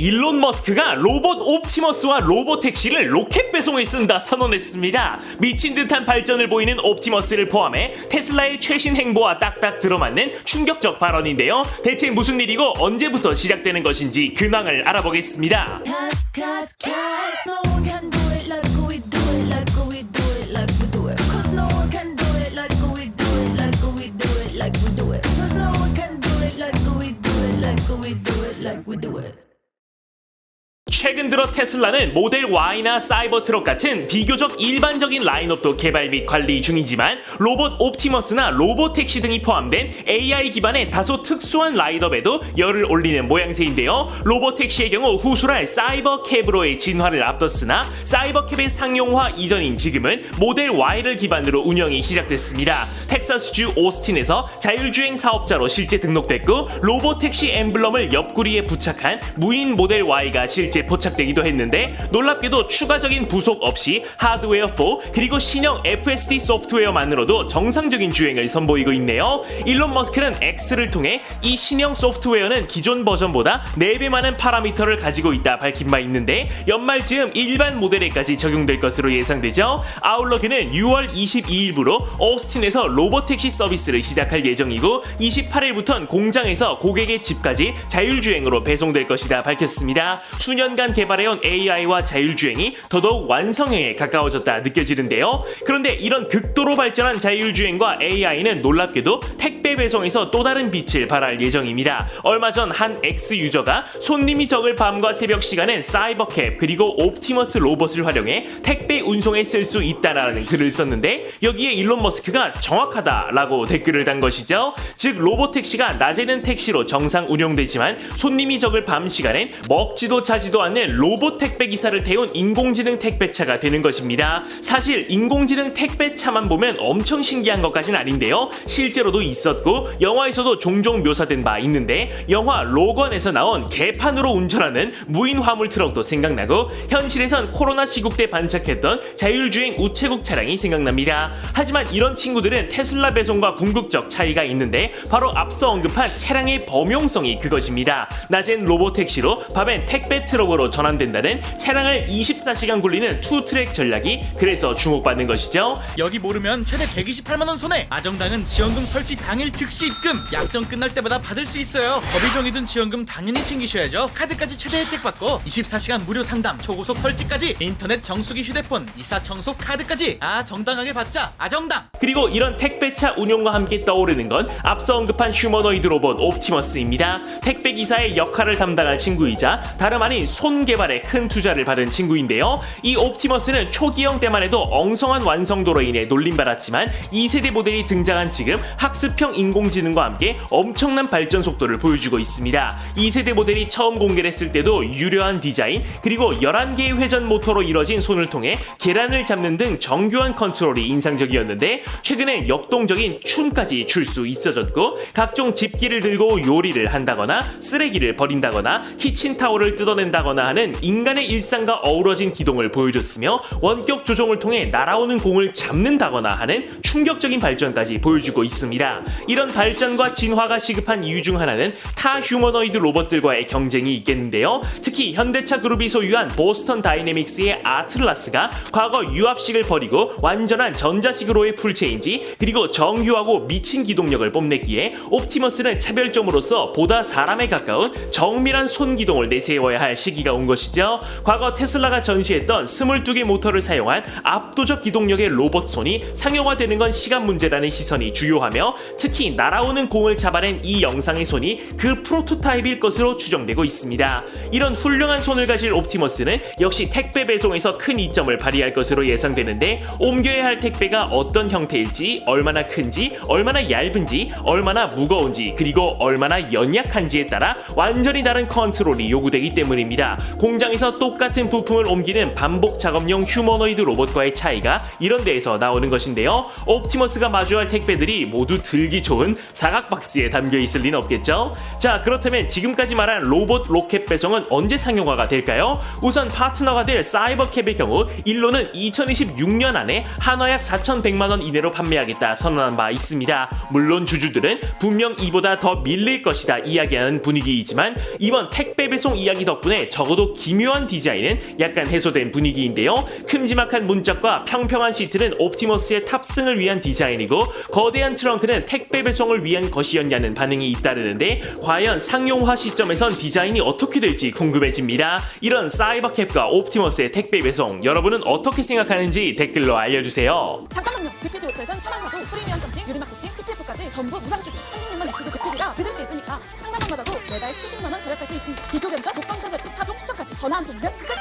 일론 머스크가 로봇 옵티머스와 로봇 택시를 로켓 배송에 쓴다 선언했습니다. 미친 듯한 발전을 보이는 옵티머스를 포함해 테슬라의 최신 행보와 딱딱 들어맞는 충격적 발언인데요. 대체 무슨 일이고 언제부터 시작되는 것인지 근황을 알아보겠습니다. Cause no one can do it like we do it, like we do it, like we do it. Cause no one can do it like we do it, like we do it, like we do it. Cause no one can do it like we do it, like we do it, like we do it. 최근 들어 테슬라는 모델 Y나 사이버 트럭 같은 비교적 일반적인 라인업도 개발 및 관리 중이지만 로봇 옵티머스나 로봇 택시 등이 포함된 AI 기반의 다소 특수한 라인업에도 열을 올리는 모양새인데요. 로봇 택시의 경우 후술할 사이버 캡으로의 진화를 앞뒀으나 사이버 캡의 상용화 이전인 지금은 모델 Y를 기반으로 운영이 시작됐습니다. 텍사스주 오스틴에서 자율주행 사업자로 실제 등록됐고 로봇 택시 엠블럼을 옆구리에 부착한 무인 모델 Y가 실제 포착되기도 했는데 놀랍게도 추가적인 부속 없이 하드웨어 4 그리고 신형 FSD 소프트웨어만으로도 정상적인 주행을 선보이고 있네요. 일론 머스크는 X를 통해 이 신형 소프트웨어는 기존 버전보다 4배 많은 파라미터를 가지고 있다 밝힌 바 있는데 연말쯤 일반 모델에까지 적용될 것으로 예상되죠. 아울러 그는 6월 22일부로 오스틴에서 로봇택시 서비스를 시작할 예정이고 28일부터는 공장에서 고객의 집까지 자율주행으로 배송될 것이다 밝혔습니다. 수년간 개발해온 AI와 자율주행이 더더욱 완성형에 가까워졌다 느껴지는데요. 그런데 이런 극도로 발전한 자율주행과 AI는 놀랍게도 택배 배송에서 또 다른 빛을 발할 예정입니다. 얼마 전 한 X 유저가 손님이 적을 밤과 새벽 시간엔 사이버캡 그리고 옵티머스 로봇을 활용해 택배 운송에 쓸 수 있다라는 글을 썼는데 여기에 일론 머스크가 정확하다라고 댓글을 단 것이죠. 즉 로봇 택시가 낮에는 택시로 정상 운용되지만 손님이 적을 밤 시간엔 먹지도 자지도 않는 로봇 택배 기사를 태운 인공지능 택배차가 되는 것입니다. 사실 인공지능 택배차만 보면 엄청 신기한 것까지는 아닌데요. 실제로도 있었고 영화에서도 종종 묘사된 바 있는데 영화 로건에서 나온 개판으로 운전하는 무인 화물 트럭도 생각나고 현실에선 코로나 시국 때 반짝했던 자율주행 우체국 차량이 생각납니다. 하지만 이런 친구들은 테슬라 배송과 궁극적 차이가 있는데 바로 앞서 언급한 차량의 범용성이 그것입니다. 낮엔 로봇 택시로 밤엔 택배 트럭으로 전환된다는 차량을 24시간 굴리는 투트랙 전략이 그래서 주목받는 것이죠. 여기 모르면 최대 128만원 손해. 아정당은 지원금 설치 당일 즉시 입금. 약정 끝날 때마다 받을 수 있어요. 법이 정해둔 지원금 당연히 챙기셔야죠. 카드까지 최대 혜택 받고 24시간 무료 상담, 초고속 설치까지, 인터넷 정수기 휴대폰, 이사 청소 카드까지. 정당하게 받자. 아정당. 그리고 이런 택배차 운용과 함께 떠오르는 건 앞서 언급한 휴머노이드 로봇 옵티머스입니다. 택배 기사의 역할을 담당한 친구이자 다름 아닌 손 개발에 큰 투자를 받은 친구인데요. 이 옵티머스는 초기형 때만 해도 엉성한 완성도로 인해 놀림받았지만 2세대 모델이 등장한 지금 학습형 인공지능과 함께 엄청난 발전 속도를 보여주고 있습니다. 2세대 모델이 처음 공개했을 때도 유려한 디자인 그리고 11개의 회전 모터로 이뤄진 손을 통해 계란을 잡는 등 정교한 컨트롤이 인상적이었는데 최근에 역동적인 춤까지 출 수 있어졌고 각종 집기를 들고 요리를 한다거나 쓰레기를 버린다거나 키친타올을 뜯어낸다거나 하는 인간의 일상과 어우러진 기동을 보여줬으며 원격 조종을 통해 날아오는 공을 잡는다거나 하는 충격적인 발전까지 보여주고 있습니다. 이런 발전과 진화가 시급한 이유 중 하나는 타 휴머노이드 로봇들과의 경쟁이 있겠는데요. 특히 현대차 그룹이 소유한 보스턴 다이내믹스의 아틀라스가 과거 유압식을 버리고 완전한 전자식으로의 풀체인지 그리고 정교하고 미친 기동력을 뽐냈기에 옵티머스는 차별점으로서 보다 사람에 가까운 정밀한 손 기동을 내세워야 할 시기가 온 것이죠. 과거 테슬라가 전시했던 22개 모터를 사용한 압도적 기동력의 로봇 손이 상용화되는 건 시간 문제라는 시선이 주요하며 특히 날아오는 공을 잡아낸 이 영상의 손이 그 프로토타입일 것으로 추정되고 있습니다. 이런 훌륭한 손을 가질 옵티머스는 역시 택배 배송에서 큰 이점을 발휘할 것으로 예상되는데 옮겨야 할 택배가 어떤 형태일지, 얼마나 큰지, 얼마나 얇은지, 얼마나 무거운지, 그리고 얼마나 연약한지에 따라 완전히 다른 컨트롤이 요구되기 때문입니다. 있습니다. 공장에서 똑같은 부품을 옮기는 반복 작업용 휴머노이드 로봇과의 차이가 이런 데에서 나오는 것인데요. 옵티머스가 마주할 택배들이 모두 들기 좋은 사각 박스에 담겨 있을 리는 없겠죠. 자, 그렇다면 지금까지 말한 로봇 로켓 배송은 언제 상용화가 될까요? 우선 파트너가 될 사이버캡의 경우 일로는 2026년 안에 한화약 4,100만원 이내로 판매하겠다 선언한 바 있습니다. 물론 주주들은 분명 이보다 더 밀릴 것이다 이야기하는 분위기이지만 이번 택배 배송 이야기 덕분에 적어도 기묘한 디자인은 약간 해소된 분위기인데요. 큼지막한 문짝과 평평한 시트는 옵티머스의 탑승을 위한 디자인이고 거대한 트렁크는 택배 배송을 위한 것이었냐는 반응이 잇따르는데 과연 상용화 시점에선 디자인이 어떻게 될지 궁금해집니다. 이런 사이버캡과 옵티머스의 택배 배송 여러분은 어떻게 생각하는지 댓글로 알려주세요. 잠깐만요. BPD오토에선 차만사도 프리미엄 썬팅, 유리막 코팅, PPF까지 전부 무상시급 36만 유튜브 BPD라 믿을 수 있으니까 상담만 받아도 매달 수십만원 절약할 수 있습니다. 비교 견적, 조건 컨설팅, 차종 추천까지 전화 한 통이면 끝!